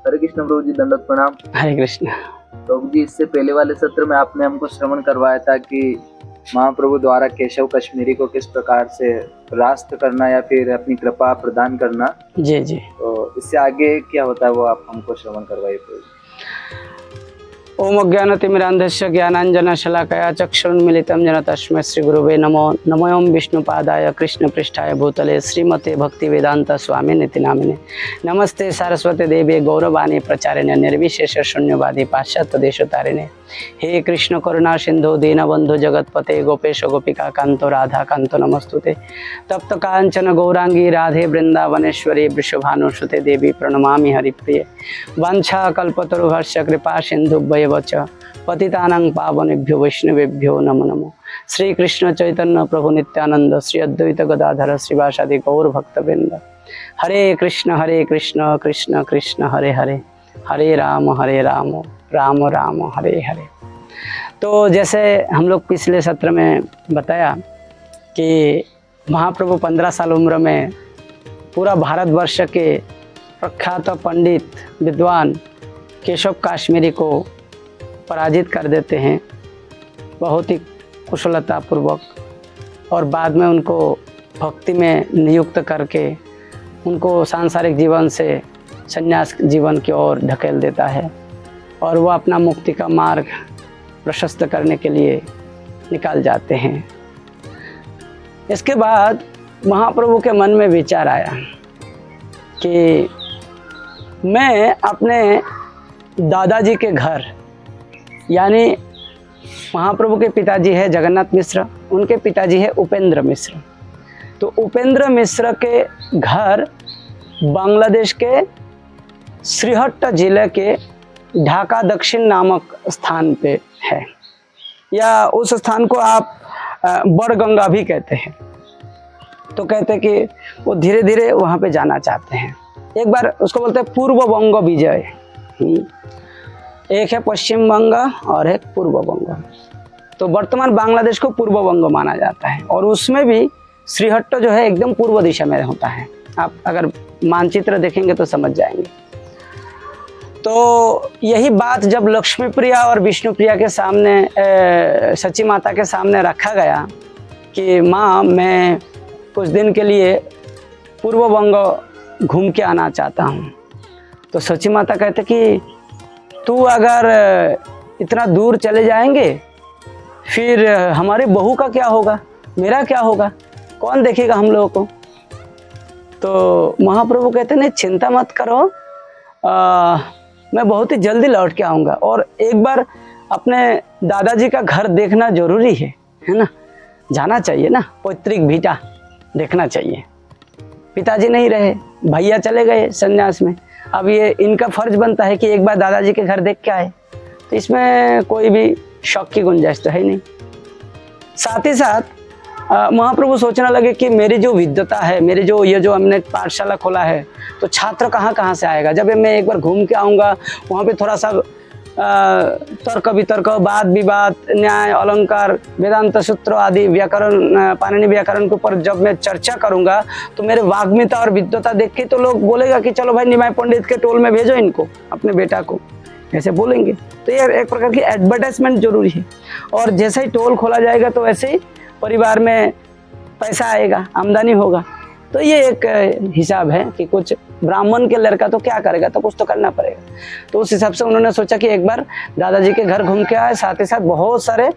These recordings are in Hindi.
हरे कृष्ण प्रभु जी, दंडवत प्रणाम। हरे कृष्ण। प्रभु जी, इससे पहले वाले सत्र में आपने हमको श्रवण करवाया था कि महाप्रभु द्वारा केशव कश्मीरी को किस प्रकार से परास्त करना या फिर अपनी कृपा प्रदान करना। जी जी। तो इससे आगे क्या होता है वो आप हमको श्रवण करवाइए प्रभु। ओम अज्ञानतिमिरान्धस्य ज्ञानाञ्जनशलाकया चक्षुरुन्मीलितं येन तस्मै श्रीगुरुवे नमो। नमो ओम विष्णुपादाय कृष्णपृष्ठाय भूतले श्रीमते भक्तिवेदांत स्वामिनिति नामिने। नमस्ते सरस्वती देवी गौरवाणी प्रचारिणे निर्विशेष शून्यवादी पाश्चात्य देशोतारिणे। हे कृष्ण करुणा सिंधु दीनबंधु जगतपते गोपेश गोपिका कांतो राधा कांतो नमस्तुते। तप्त कांचन गौरांगी राधे वृंदावनेश्वरी वृषभानुसुते देवी प्रणमामि हरिप्रिये। वांछा कल्पतरुभ्यश्च कृपा सिन्धुभ्येव च पतितानां पावनेभ्यो वैष्णवेभ्यो नमो नमो। श्री कृष्ण चैतन्य प्रभु नित्यानंद श्री अद्वैत गदाधर श्रीवासादि गौर भक्तवृंद। हरे कृष्ण कृष्ण कृष्ण हरे हरे, हरे राम राम राम हरे हरे। तो जैसे हम लोग पिछले सत्र में बताया कि महाप्रभु 15 साल उम्र में पूरा भारतवर्ष के प्रख्यात पंडित विद्वान केशव कश्मीरी को पराजित कर देते हैं बहुत ही कुशलतापूर्वक, और बाद में उनको भक्ति में नियुक्त करके उनको सांसारिक जीवन से संन्यास जीवन की ओर ढकेल देता है और वह अपना मुक्ति का मार्ग प्रशस्त करने के लिए निकाल जाते हैं। इसके बाद महाप्रभु के मन में विचार आया कि मैं अपने दादाजी के घर, यानी महाप्रभु के पिताजी है जगन्नाथ मिश्र, उनके पिताजी है उपेंद्र मिश्र। तो उपेंद्र मिश्र के घर बांग्लादेश के श्रीहट्ट जिले के ढाका दक्षिण नामक स्थान पे है, या उस स्थान को आप बड़गंगा भी कहते हैं। तो कहते हैं कि वो धीरे धीरे वहाँ पे जाना चाहते हैं। एक बार उसको बोलते हैं पूर्व बंग विजय। एक है पश्चिम बंग और एक पूर्व बंग। तो वर्तमान बांग्लादेश को पूर्व बंग माना जाता है, और उसमें भी श्रीहट्ट जो है एकदम पूर्व दिशा में होता है। आप अगर मानचित्र देखेंगे तो समझ जाएंगे। तो यही बात जब लक्ष्मी प्रिया और विष्णु प्रिया के सामने सची माता के सामने रखा गया कि माँ मैं कुछ दिन के लिए पूर्व बंग घूम के आना चाहता हूँ, तो सची माता कहते कि तू अगर इतना दूर चले जाएंगे फिर हमारी बहू का क्या होगा, मेरा क्या होगा, कौन देखेगा हम लोगों को। तो महाप्रभु कहते नहीं चिंता मत करो, मैं बहुत ही जल्दी लौट के आऊँगा। और एक बार अपने दादाजी का घर देखना जरूरी है ना, जाना चाहिए ना, पैतृक भिटा देखना चाहिए। पिताजी नहीं रहे, भैया चले गए संन्यास में, अब ये इनका फर्ज बनता है कि एक बार दादाजी के घर देख के आए। तो इसमें कोई भी शौक की गुंजाइश तो है नहीं। साथ ही साथ महाप्रभु सोचने लगे कि मेरी जो विद्वता है, मेरी जो ये जो हमने पाठशाला खोला है, तो छात्र कहाँ से आएगा। जब मैं एक बार घूम के आऊँगा वहाँ पे थोड़ा सा तर्क वितर्क, वाद विवाद, न्याय, अलंकार, वेदांत सूत्र आदि व्याकरण, पाणिनि व्याकरण के ऊपर जब मैं चर्चा करूँगा तो मेरे वाग्मिता और विद्वता देख के तो लोग बोलेगा कि चलो भाई निमाय पंडित के टोल में भेजो इनको, अपने बेटा को, ऐसे बोलेंगे। तो ये एक प्रकार की एडवर्टाइजमेंट जरूरी है। और जैसे ही टोल खोला जाएगा तो वैसे ही परिवार में पैसा आएगा, आमदनी होगा। तो ये एक हिसाब है कि कुछ ब्राह्मण के लड़का तो क्या करेगा, तो कुछ तो करना पड़ेगा। तो उस हिसाब से उन्होंने सोचा कि एक बार दादाजी के घर घूम के आए, साथ ही साथ बहुत सारे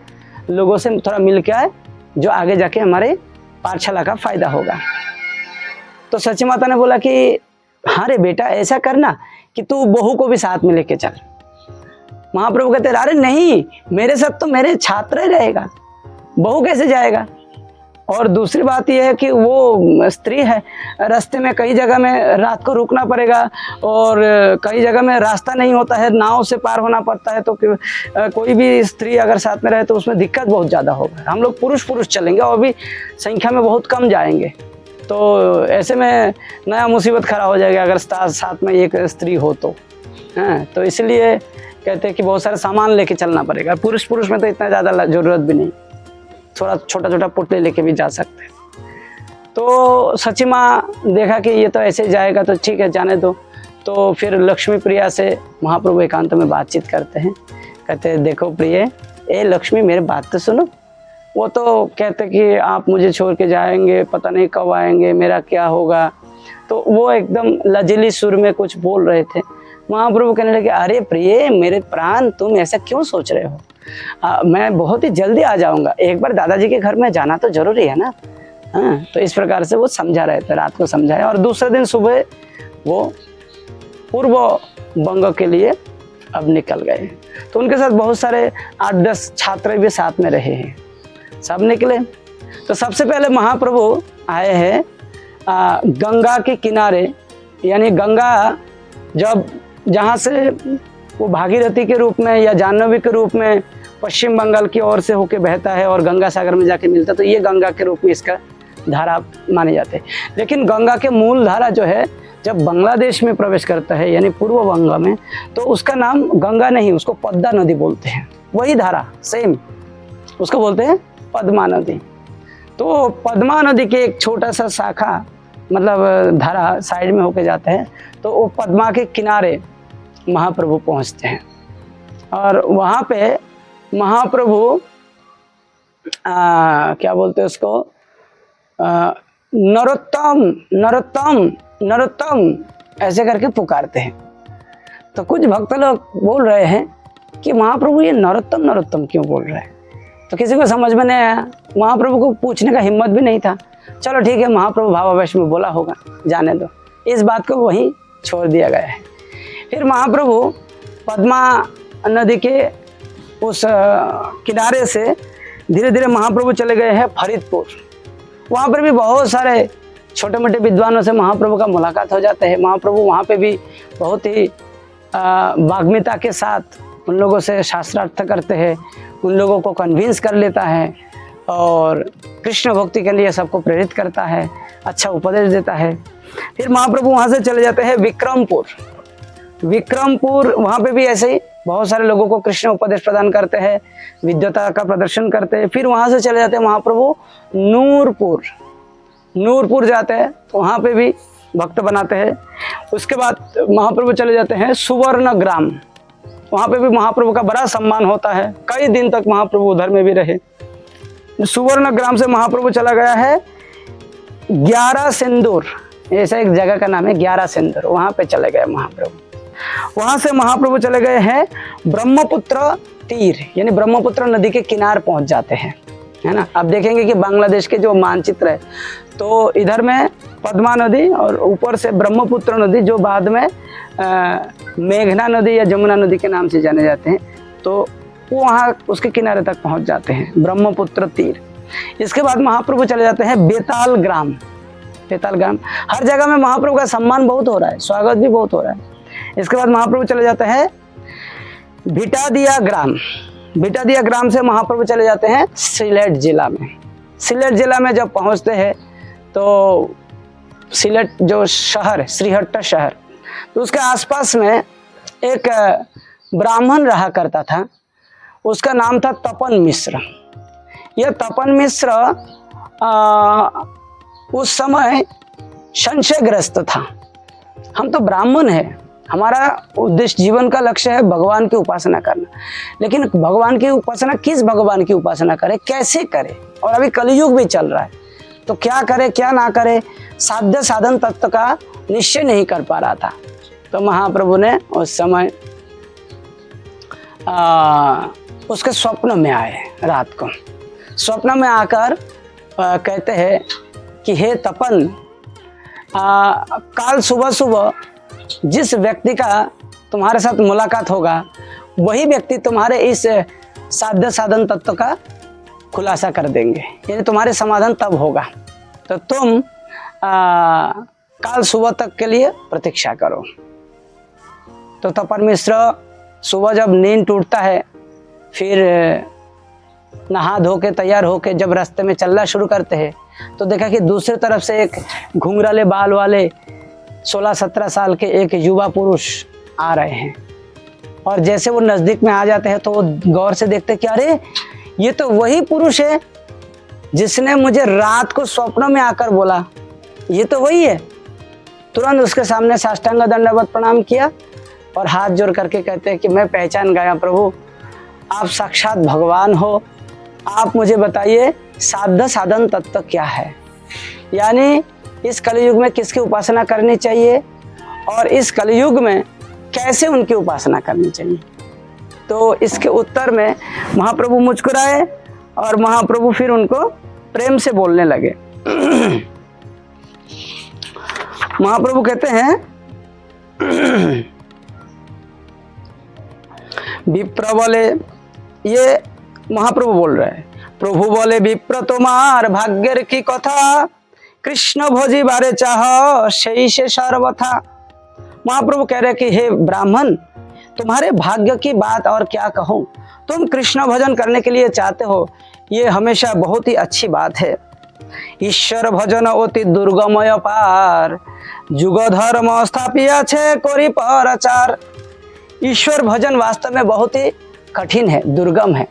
लोगों से थोड़ा मिल के आए जो आगे जाके हमारे पाठशाला का फायदा होगा। तो सची माता ने बोला कि हाँ रे बेटा, ऐसा करना कि तू बहू को भी साथ में लेके चल। महाप्रभु कहते अरे नहीं, मेरे साथ तो मेरे छात्र ही रहेगा, बहू कैसे जाएगा। और दूसरी बात यह है कि वो स्त्री है, रास्ते में कई जगह में रात को रुकना पड़ेगा, और कई जगह में रास्ता नहीं होता है, नाव से पार होना पड़ता है। तो कोई भी स्त्री अगर साथ में रहे तो उसमें दिक्कत बहुत ज़्यादा होगा। हम लोग पुरुष चलेंगे और भी संख्या में बहुत कम जाएंगे, तो ऐसे में नया मुसीबत खड़ा हो जाएगा अगर साथ में एक स्त्री हो तो। हाँ, तो इसलिए कहते हैं कि बहुत सारे सामान लेके चलना पड़ेगा। पुरुष में तो इतना ज़्यादा ज़रूरत भी नहीं, थोड़ा छोटा पुटली लेके भी जा सकते हैं। तो सची माँ देखा कि ये तो ऐसे जाएगा तो ठीक है जाने दो। तो फिर लक्ष्मी प्रिया से महाप्रभु एकांत में बातचीत करते हैं। कहते हैं देखो प्रिय, ए लक्ष्मी मेरी बात तो सुनो। वो तो कहते कि आप मुझे छोड़ के जाएंगे, पता नहीं कब आएंगे, मेरा क्या होगा। तो वो एकदम लजीली सुर में कुछ बोल रहे थे। महाप्रभु कहने लगे अरे प्रिय मेरे प्राण, तुम ऐसा क्यों सोच रहे हो, मैं बहुत ही जल्दी आ जाऊंगा, एक बार दादाजी के घर में जाना तो जरूरी है ना। हाँ, तो इस प्रकार से वो समझा रहे थे, रात को समझाया। और दूसरे दिन सुबह वो पूर्व बंग के लिए अब निकल गए। तो उनके साथ बहुत सारे 8-10 छात्र भी साथ में रहे हैं। सब निकले तो सबसे पहले महाप्रभु आए हैं गंगा के किनारे, यानी गंगा जब जहाँ से वो भागीरथी के रूप में या जाह्नवी के रूप में पश्चिम बंगाल की ओर से होके बहता है और गंगा सागर में जाके मिलता है, तो ये गंगा के रूप में इसका धारा माने जाते हैं। लेकिन गंगा के मूल धारा जो है जब बांग्लादेश में प्रवेश करता है यानी पूर्व बंगा में, तो उसका नाम गंगा नहीं, उसको पद्मा नदी बोलते हैं। वही धारा सेम उसको बोलते हैं पद्मा नदी। तो पद्मा नदी के एक छोटा सा शाखा मतलब धारा साइड में होके जाते हैं, तो वो पद्मा के किनारे महाप्रभु पहुंचते हैं। और वहाँ पे महाप्रभु क्या बोलते हैं उसको, नरोत्तम नरोत्तम नरोत्तम ऐसे करके पुकारते हैं। तो कुछ भक्त लोग बोल रहे हैं कि महाप्रभु ये नरोत्तम नरोत्तम क्यों बोल रहे हैं। तो किसी को समझ में नहीं आया, महाप्रभु को पूछने का हिम्मत भी नहीं था। चलो ठीक है, महाप्रभु भावावेश में बोला होगा, जाने दो, इस बात को वहीं छोड़ दिया गया है। फिर महाप्रभु पद्मा नदी के उस किनारे से धीरे धीरे महाप्रभु चले गए हैं फरीदपुर। वहाँ पर भी बहुत सारे छोटे मोटे विद्वानों से महाप्रभु का मुलाकात हो जाता है। महाप्रभु वहाँ पे भी बहुत ही वाग्मिता के साथ उन लोगों से शास्त्रार्थ करते हैं, उन लोगों को कन्विंस कर लेता है और कृष्ण भक्ति के लिए सबको प्रेरित करता है, अच्छा उपदेश देता है। फिर महाप्रभु वहाँ से चले जाते हैं विक्रमपुर। वहाँ पे भी ऐसे ही बहुत सारे लोगों को कृष्ण उपदेश प्रदान करते हैं, विद्वता का प्रदर्शन करते हैं। फिर वहाँ से चले जाते हैं महाप्रभु नूरपुर जाते हैं, तो वहाँ पे भी भक्त बनाते हैं। उसके बाद महाप्रभु चले जाते हैं सुवर्णग्राम। वहाँ पे भी महाप्रभु का बड़ा सम्मान होता है, कई दिन तक महाप्रभु उधर में भी रहे। सुवर्णग्राम से महाप्रभु चला गया है 11 सिंदूर, ऐसा एक जगह का नाम है 11 सिंदूर, वहाँ पे चले गए महाप्रभु। वहाँ से महाप्रभु चले गए हैं ब्रह्मपुत्र तीर, यानी ब्रह्मपुत्र नदी के किनार पहुँच जाते हैं, है ना। अब देखेंगे कि बांग्लादेश के जो मानचित्र है, तो इधर में पद्मा नदी और ऊपर से ब्रह्मपुत्र नदी, जो बाद में मेघना नदी या जमुना नदी के नाम से जाने जाते हैं, तो वो वहाँ उसके किनारे तक पहुँच जाते हैं, ब्रह्मपुत्र तीर। इसके बाद महाप्रभु चले जाते हैं बेताल ग्राम। हर जगह में महाप्रभु का सम्मान बहुत हो रहा है, स्वागत भी बहुत हो रहा है। इसके बाद महाप्रभु चले जाते हैं भिटादिया ग्राम से महाप्रभु चले जाते हैं सिलेट जिला में जब पहुंचते हैं तो सिलेट जो शहर है, श्रीहट्टा शहर, तो उसके आसपास में एक ब्राह्मण रहा करता था, उसका नाम था तपन मिश्र। यह तपन मिश्र उस समय संशयग्रस्त था। हम तो ब्राह्मण हैं, हमारा उद्देश्य जीवन का लक्ष्य है भगवान की उपासना करना, लेकिन भगवान की उपासना किस भगवान की उपासना करें, कैसे करें, और अभी कलयुग भी चल रहा है, तो क्या करे क्या ना करे, साध्य साधन तत्व का निश्चय नहीं कर पा रहा था। तो महाप्रभु ने उस समय उसके स्वप्न में आए, रात को स्वप्न में आकर कहते हैं कि हे तपन, कल सुबह जिस व्यक्ति का तुम्हारे साथ मुलाकात होगा, वही व्यक्ति तुम्हारे इस साध्य साधन तत्व का खुलासा कर देंगे, यानी तुम्हारे समाधान तब होगा। तो तुम कल सुबह तक के लिए प्रतीक्षा करो। तो तपन मिश्र सुबह जब नींद टूटता है, फिर नहा धो के तैयार होके जब रास्ते में चलना शुरू करते हैं, तो देखा कि दूसरी तरफ से एक घुंघराले बाल वाले 16-17 साल के एक युवा पुरुष आ रहे हैं। और जैसे वो नज़दीक में आ जाते हैं तो वो गौर से देखते हैं कि अरे ये तो वही पुरुष है जिसने मुझे रात को स्वप्न में आकर बोला, ये तो वही है। तुरंत उसके सामने साष्टांग दंडवत प्रणाम किया और हाथ जोड़ करके कहते हैं कि मैं पहचान गया प्रभु, आप साक्षात भगवान हो, आप मुझे बताइए साध्य साधन तत्व क्या है, यानी इस कलयुग में किसकी उपासना करनी चाहिए और इस कलयुग में कैसे उनकी उपासना करनी चाहिए। तो इसके उत्तर में महाप्रभु मुस्कुराए और महाप्रभु फिर उनको प्रेम से बोलने लगे। महाप्रभु कहते हैं, विप्र बोले, ये महाप्रभु बोल रहे हैं, प्रभु बोले विप्र तुम्हार भाग्यर की कथा, कृष्ण भोजी बारे चाह सही से सर्वथा। महाप्रभु कह रहे कि हे ब्राह्मण, तुम्हारे भाग्य की बात और क्या कहूँ, तुम कृष्ण भजन करने के लिए चाहते हो, ये हमेशा बहुत ही अच्छी बात है। ईश्वर भजन अति दुर्गमय पार, जुग धर्म स्थापिया छे कोरी पर आचार। ईश्वर भजन वास्तव में बहुत ही कठिन है, दुर्गम है,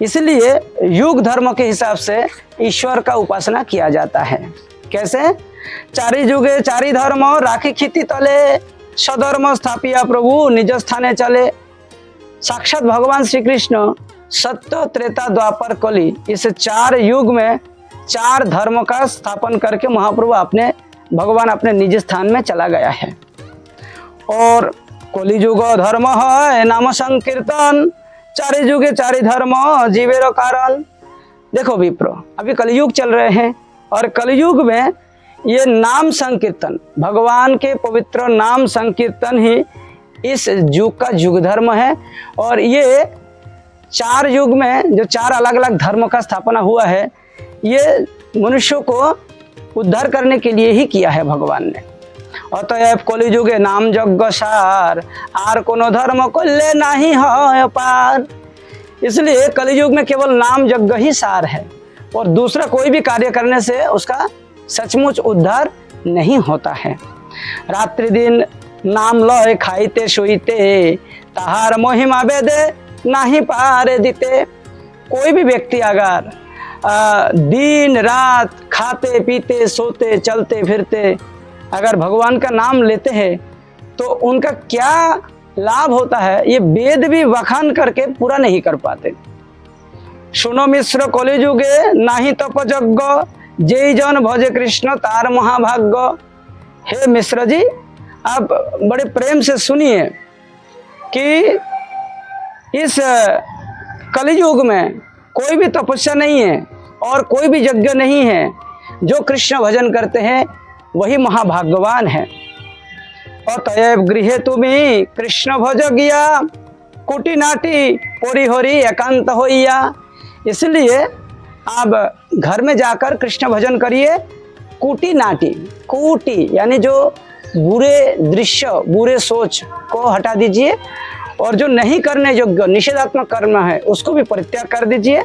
इसलिए युग धर्म के हिसाब से ईश्वर का उपासना किया जाता है। कैसे? चारि जुगे चारि धर्म राखी खिति तले, सधर्म स्थापिया प्रभु निज स्थाने चले। साक्षात भगवान श्री कृष्ण सत्य त्रेता द्वापर कली, इस 4 युग में 4 धर्म का स्थापन करके महाप्रभु भगवान अपने निज स्थान में चला गया है। और कलियुग धर्म है नाम संकीर्तन, 4 जुगे 4 धर्म जीवेर कारण। देखो विप्रो, अभी कलयुग चल रहे हैं और कलयुग में ये नाम संकीर्तन, भगवान के पवित्र नाम संकीर्तन ही इस युग का युग धर्म है। और ये 4 युग में जो 4 अलग अलग धर्म का स्थापना हुआ है, ये मनुष्यों को उद्धार करने के लिए ही किया है भगवान ने। अतएव कलियुगे नाम यज्ञ सार, आर कोनो धर्म कोल्ले नहीं है पार। इसलिए कलियुग में केवल नाम यज्ञ ही सार है और दूसरा कोई भी कार्य करने से उसका सचमुच उद्धार नहीं होता है। रात्रि दिन नाम लय खाइते सोइते, तहार महिमा वेदे नहीं पार दिते। कोई भी व्यक्ति अगर दिन रात खाते पीते सोते चलते फिरते अगर भगवान का नाम लेते हैं तो उनका क्या लाभ होता है, ये वेद भी बखान करके पूरा नहीं कर पाते। सुनो मिश्र कलिजुगे नाही तप यज्ञ, जय जन भजे कृष्ण तार महाभाग्य। हे मिश्र जी, आप बड़े प्रेम से सुनिए कि इस कलियुग में कोई भी तपस्या नहीं है और कोई भी यज्ञ नहीं है, जो कृष्ण भजन करते हैं वही महाभाग्यवान है। अतएव गृहे तुम्हें कृष्ण भज गया, कुटी नाटी परिहरी एकांत होइया। इसलिए आप घर में जाकर कृष्ण भजन करिए। कुटी नाटी, कुटी यानी जो बुरे दृश्य बुरे सोच को हटा दीजिए और जो नहीं करने योग्य निषेधात्मक कर्म है उसको भी परित्याग कर दीजिए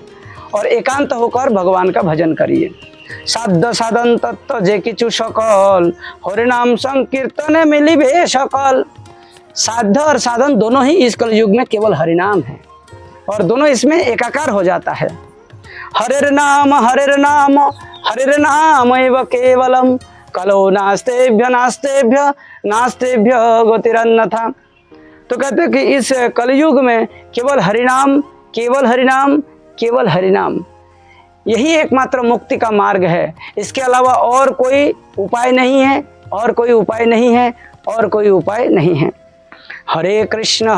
और एकांत होकर भगवान का भजन करिए। साध्य साधन तत्व जे किचु सकल, हरिनाम संकीर्तन मिलिबे सकल। साध्य और साधन दोनों ही इस कलयुग में केवल हरिनाम है और दोनों इसमें एकाकार हो जाता है। हरेर नाम एव केवलम, कलो नास्तेभ्य गतिरन्यथा। तो कहते हैं कि इस कलयुग में केवल हरिनाम केवल हरिनाम केवल हरिनाम, यही एकमात्र मुक्ति का मार्ग है। इसके अलावा और कोई उपाय नहीं है, और कोई उपाय नहीं है, और कोई उपाय नहीं है। हरे कृष्ण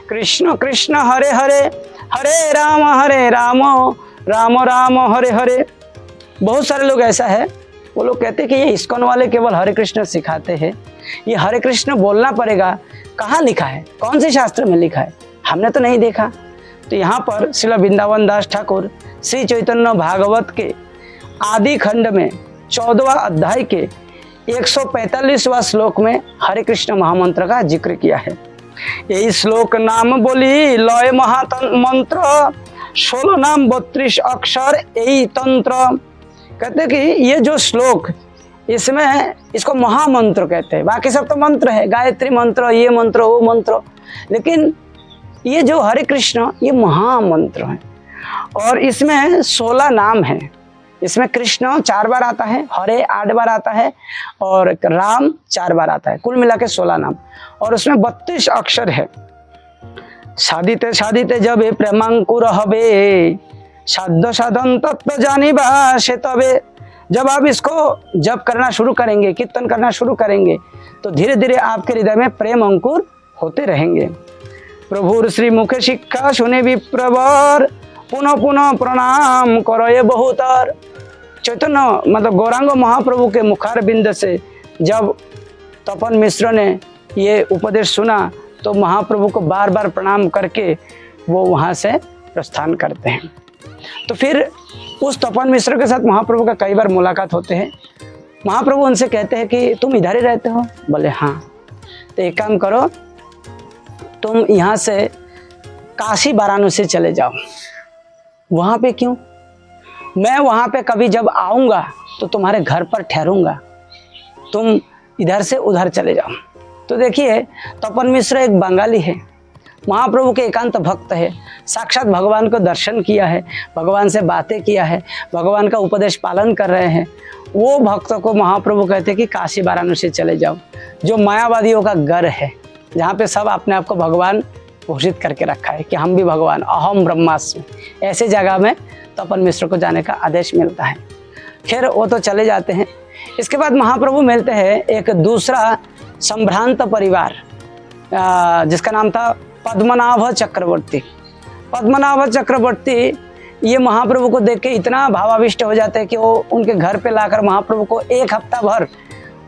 कृष्ण कृष्ण हरे हरे, हरे राम राम राम हरे हरे। बहुत सारे लोग ऐसा है, वो लोग कहते हैं कि ये इस्कॉन वाले केवल हरे कृष्ण सिखाते हैं, ये हरे कृष्ण बोलना पड़ेगा। कहाँ लिखा है, कौन से शास्त्र में लिखा है? हमने तो नहीं देखा। तो यहाँ पर श्रील वृंदावन दास ठाकुर श्री चैतन्य भागवत के आदि खंड में 14वां अध्याय के 145वां श्लोक में हरे कृष्ण महामंत्र का जिक्र किया है। यही श्लोक नाम बोली लय महामंत्र, 16 नाम 32 अक्षर यही तंत्र। कहते कि ये जो श्लोक, इसमें इसको महामंत्र कहते हैं। बाकी सब तो मंत्र है, गायत्री मंत्र, ये मंत्र वो मंत्र, लेकिन ये जो हरे कृष्ण ये महामंत्र है और इसमें 16 नाम है। इसमें कृष्ण 4 बार आता है, हरे 8 बार आता है और राम 4 बार आता है, कुल मिला के 16 नाम। और उसमें 32 अक्षर है। साधिते साधिते जब प्रेमांकुर हबे, साध्य साधन तत्व जानिबा से तबे। जब आप इसको जप करना शुरू करेंगे, कीर्तन करना शुरू करेंगे, तो धीरे धीरे आपके हृदय में प्रेम अंकुर होते रहेंगे। प्रभुर श्री मुख शिक्षा सुने विप्रवर, पुनः पुनः प्रणाम करो ये बहुतर। चैतन्य मतलब गौरांग महाप्रभु के मुखार बिंद से जब तपन मिश्र ने ये उपदेश सुना तो महाप्रभु को बार बार प्रणाम करके वो वहाँ से प्रस्थान करते हैं। तो फिर उस तपन मिश्र के साथ महाप्रभु का कई बार मुलाकात होते हैं। महाप्रभु उनसे कहते हैं कि तुम इधर ही रहते हो? बोले हाँ। तो एक काम करो, तुम यहाँ से काशी वाराणसी चले जाओ। वहाँ पे क्यों? मैं वहाँ पे कभी जब आऊँगा तो तुम्हारे घर पर ठहरूंगा, तुम इधर से उधर चले जाओ। तो देखिए, तपन मिश्र एक बंगाली है, महाप्रभु के एकांत भक्त है, साक्षात भगवान को दर्शन किया है, भगवान से बातें किया है, भगवान का उपदेश पालन कर रहे हैं। वो भक्तों को महाप्रभु कहते हैं कि काशी वाराणसी चले जाओ, जो मायावादियों का घर है, जहाँ पे सब अपने आप को भगवान घोषित करके रखा है कि हम भी भगवान, अहम ब्रह्मास्मि। ऐसे जगह में तपन मिश्र को जाने का आदेश मिलता है। खैर वो तो चले जाते हैं। इसके बाद महाप्रभु मिलते हैं एक दूसरा संभ्रांत परिवार, जिसका नाम था पद्मनाभ चक्रवर्ती। पद्मनाभ चक्रवर्ती ये महाप्रभु को देख के इतना भावाविष्ट हो जाते हैं कि वो उनके घर पे लाकर महाप्रभु को 1 हफ्ता भर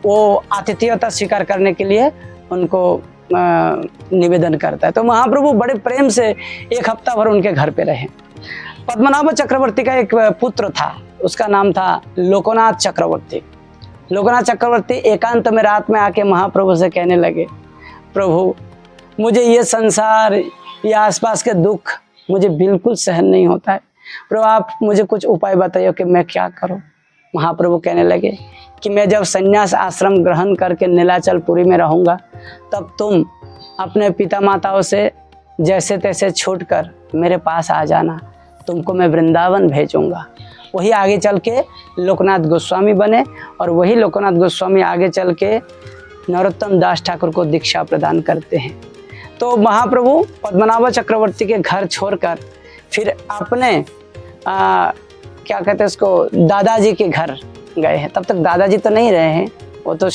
वो आतिथ्यता स्वीकार करने के लिए उनको निवेदन करता है। तो महाप्रभु बड़े प्रेम से 1 हफ्ता भर उनके घर पे रहे। पद्मनाभ चक्रवर्ती का एक पुत्र था, उसका नाम था लोकनाथ चक्रवर्ती। लोकनाथ चक्रवर्ती एकांत में रात में आके महाप्रभु से कहने लगे, प्रभु मुझे ये संसार, ये आसपास के दुख मुझे बिल्कुल सहन नहीं होता है, प्रभु आप मुझे कुछ उपाय बताइए कि मैं क्या करूं। महाप्रभु कहने लगे कि मैं जब संन्यास आश्रम ग्रहण करके नीलाचलपुरी में रहूँगा, तब तुम अपने पिता माताओं से जैसे तैसे छूटकर मेरे पास आ जाना, तुमको मैं वृंदावन भेजूँगा। वही आगे चल के लोकनाथ गोस्वामी बने और वही लोकनाथ गोस्वामी आगे चल के नरोत्तम दास ठाकुर को दीक्षा प्रदान करते हैं। तो महाप्रभु पद्मनाभ चक्रवर्ती के घर छोड़कर फिर अपने क्या कहते हैं उसको, दादाजी के घर गए हैं। तब तक दादाजी तो नहीं रहे हैं, वो तो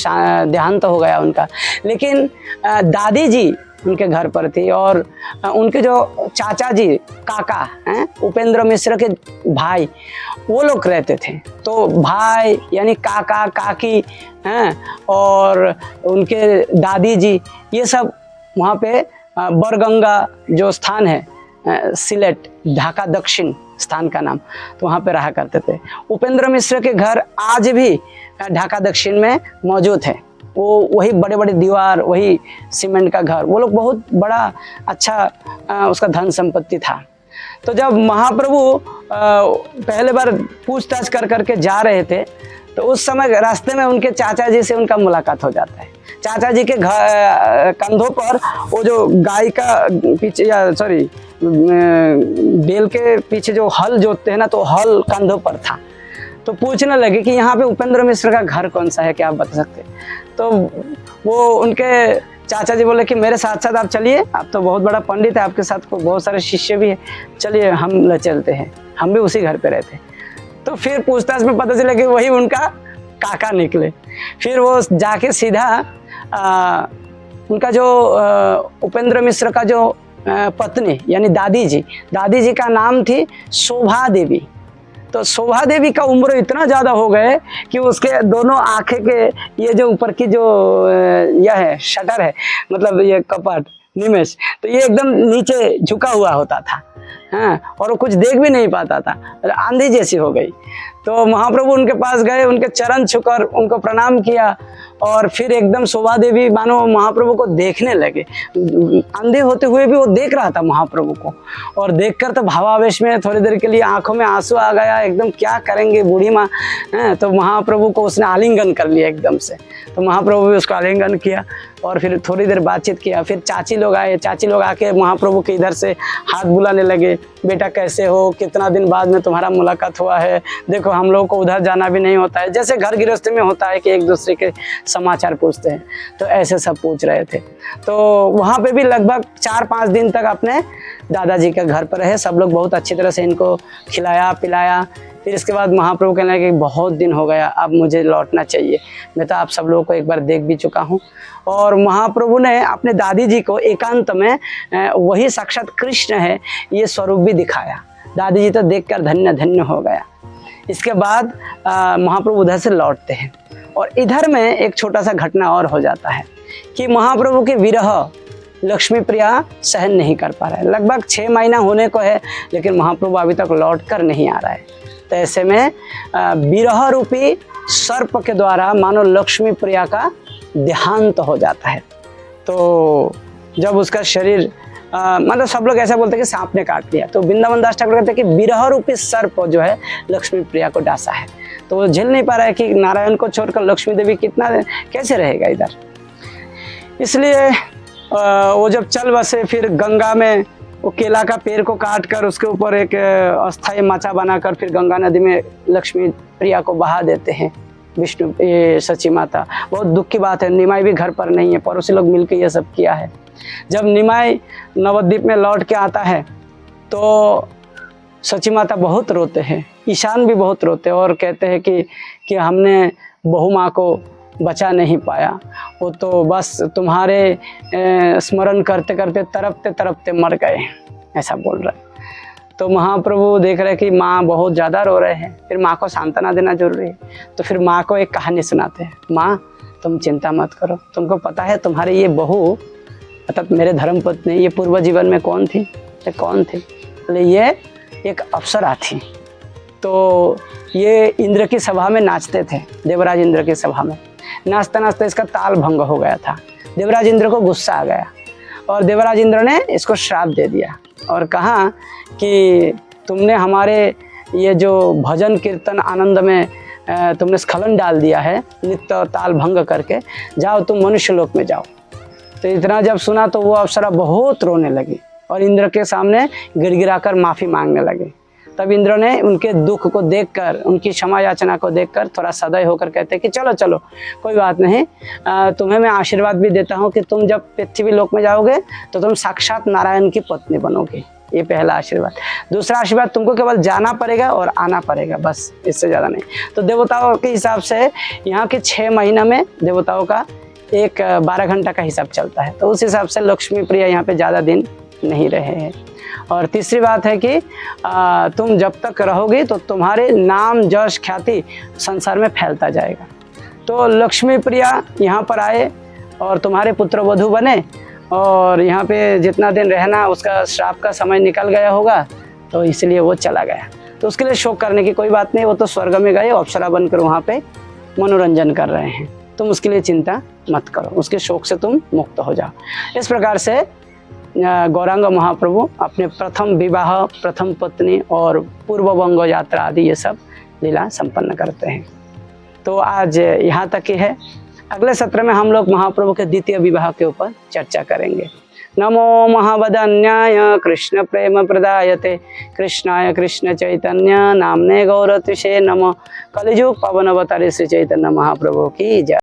देहांत हो गया उनका, लेकिन दादी जी उनके घर पर थी और उनके जो चाचा जी काका हैं उपेंद्र मिश्र के भाई, वो लोग रहते थे। तो भाई यानी काका काकी हैं और उनके दादी जी, ये सब वहाँ पे बरगंगा जो स्थान है, सिलेट ढाका दक्षिण स्थान का नाम, तो वहाँ पे रहा करते थे। उपेंद्र मिश्र के घर आज भी ढाका दक्षिण में मौजूद है। वो वही बड़े बड़े दीवार, वही सीमेंट का घर, वो लोग बहुत बड़ा अच्छा उसका धन संपत्ति था। तो जब महाप्रभु पहले बार पूछताछ कर करके जा रहे थे, तो उस समय रास्ते में उनके चाचा जी से उनका मुलाकात हो जाता है। चाचा जी के कंधों पर वो जो गाय का पीछे या सॉरी बैल के पीछे जो हल जोतते हैं ना, तो हल कंधों पर था। तो पूछने लगे कि यहाँ पे उपेंद्र मिश्र का घर कौन सा है, क्या आप बता सकते? तो वो उनके चाचा जी बोले कि मेरे साथ साथ आप चलिए, आप तो बहुत बड़ा पंडित है, आपके साथ बहुत सारे शिष्य भी है, चलिए हम ले चलते हैं। हम भी उसी घर पे रहते। तो फिर पूछताछ में पता चला कि वही उनका काका निकले। फिर वो जाके सीधा उनका जो उपेंद्र मिश्र का जो पत्नी यानी दादी जी का नाम थी शोभा देवी। तो शोभा देवी का उम्र इतना ज़्यादा हो गए कि उसके दोनों आंखें के ये जो ऊपर की जो यह है शटर है, मतलब ये कपट निमेश, तो ये एकदम नीचे झुका हुआ होता था। हाँ, और वो कुछ देख भी नहीं पाता था, आंधी जैसी हो गई। तो महाप्रभु उनके पास गए, उनके चरण छूकर उनको प्रणाम किया और फिर एकदम शोभा देवी मानो महाप्रभु को देखने लगे। अंधे होते हुए भी वो देख रहा था महाप्रभु को, और देखकर तो भावावेश में थोड़ी देर के लिए आंखों में आंसू आ गया, एकदम क्या करेंगे बूढ़ी माँ हैं। तो महाप्रभु को उसने आलिंगन कर लिया एकदम से। तो महाप्रभु भी उसको आलिंगन किया और फिर थोड़ी देर बातचीत किया। फिर चाची लोग आए, चाची लोग आके महाप्रभु के इधर से हाथ बुलाने लगे, बेटा कैसे हो, कितना दिन बाद में तुम्हारा मुलाकात हुआ है, देखो हम लोगों को उधर जाना भी नहीं होता है, जैसे घर गृहस्थी में होता है कि एक दूसरे के समाचार पूछते हैं, तो ऐसे सब पूछ रहे थे। तो वहाँ पे भी लगभग 4-5 दिन तक अपने दादाजी के घर पर रहे। सब लोग बहुत अच्छी तरह से इनको खिलाया पिलाया। फिर इसके बाद महाप्रभु कहने लगे बहुत दिन हो गया, अब मुझे लौटना चाहिए, मैं तो आप सब लोगों को एक बार देख भी चुका हूँ। और महाप्रभु ने अपने दादी जी को एकांत में वही साक्षात कृष्ण है ये स्वरूप भी दिखाया। दादी जी तो देखकर धन्य धन्य हो गया। इसके बाद महाप्रभु उधर से लौटते हैं और इधर में एक छोटा सा घटना और हो जाता है कि महाप्रभु के विरह लक्ष्मी प्रिया सहन नहीं कर पा रहा है। लगभग 6 महीना होने को है, लेकिन महाप्रभु अभी तक लौट कर नहीं आ रहा है। तो ऐसे में विरह रूपी सर्प के द्वारा मानो लक्ष्मी प्रिया का देहांत हो जाता है। तो जब उसका शरीर मतलब सब लोग ऐसा बोलते हैं कि सांप ने काट लिया, तो वृंदावन दास ठाकुर कहते हैं कि विरह रूपी सर्प जो है लक्ष्मी प्रिया को डासा है। तो वो झेल नहीं पा रहा है कि नारायण को छोड़कर लक्ष्मी देवी कितना कैसे रहेगा इधर। इसलिए वो जब चल बसे, फिर गंगा में वो केला का पेड़ को काट कर उसके ऊपर एक अस्थायी माचा बनाकर फिर गंगा नदी में लक्ष्मी प्रिया को बहा देते हैं विष्णु सची माता। बहुत दुख की बात है, निमाई भी घर पर नहीं है, पड़ोसी लोग मिलकर ये सब किया है। जब निमाई नवद्वीप में लौट के आता है तो सची माता बहुत रोते हैं, ईशान भी बहुत रोते हैं और कहते हैं कि हमने बहू माँ को बचा नहीं पाया, वो तो बस तुम्हारे स्मरण करते करते तड़पते तड़पते मर गए, ऐसा बोल रहे। तो महाप्रभु देख रहे कि माँ बहुत ज़्यादा रो रहे हैं, फिर माँ को सांत्वना देना जरूरी है। तो फिर माँ को एक कहानी सुनाते हैं, माँ तुम चिंता मत करो, तुमको पता है तुम्हारी ये बहू अर्थात मेरे धर्मपत्नी ये पूर्व जीवन में कौन थी? ये कौन थी? बोले ये एक अप्सरा थी। तो ये इंद्र की सभा में नाचते थे, देवराज इंद्र की सभा में नाचते नाचते इसका ताल भंग हो गया था। देवराज इंद्र को गुस्सा आ गया और देवराज इंद्र ने इसको श्राप दे दिया और कहा कि तुमने हमारे ये जो भजन कीर्तन आनंद में तुमने स्खलन डाल दिया है, नित्य ताल भंग करके, जाओ तुम मनुष्य लोक में जाओ। तो इतना जब सुना तो वो अप्सरा बहुत रोने लगी और इंद्र के सामने गिड़गिड़ाकर माफ़ी मांगने लगे। तब इंद्र ने उनके दुख को देखकर, उनकी क्षमा याचना को देखकर थोड़ा सदय होकर कहते कि चलो चलो कोई बात नहीं, तुम्हें मैं आशीर्वाद भी देता हूँ कि तुम जब पृथ्वी लोक में जाओगे तो तुम साक्षात नारायण की पत्नी बनोगे। ये पहला आशीर्वाद। दूसरा आशीर्वाद, तुमको केवल जाना पड़ेगा और आना पड़ेगा, बस, इससे ज़्यादा नहीं। तो देवताओं के हिसाब से यहाँ के 6 महीना में देवताओं का एक 12 घंटा का हिसाब चलता है, तो उस हिसाब से लक्ष्मी प्रिया यहाँ पे ज़्यादा दिन नहीं रहे हैं। और तीसरी बात है कि तुम जब तक रहोगे तो तुम्हारे नाम यश ख्याति संसार में फैलता जाएगा। तो लक्ष्मी प्रिया यहाँ पर आए और तुम्हारे पुत्र वधू बने और यहाँ पे जितना दिन रहना उसका श्राप का समय निकल गया होगा, तो इसलिए वो चला गया। तो उसके लिए शोक करने की कोई बात नहीं, वो तो स्वर्ग में गए, अप्सरा बनकर वहाँ पे मनोरंजन कर रहे हैं। तुम उसके लिए चिंता मत करो, उसके शोक से तुम मुक्त हो जाओ। इस प्रकार से गौरांग महाप्रभु अपने प्रथम विवाह, प्रथम पत्नी और पूर्व बंग यात्रा आदि ये सब लीला संपन्न करते हैं। तो आज यहाँ तक ही है। अगले सत्र में हम लोग महाप्रभु के द्वितीय विवाह के ऊपर चर्चा करेंगे। नमो महावदन्याय कृष्ण प्रेम प्रदायते कृष्णाय कृष्ण चैतन्य नामने गौरतिषे नमो। कलिजुग पवन अवतारी श्री चैतन्य महाप्रभु की जय।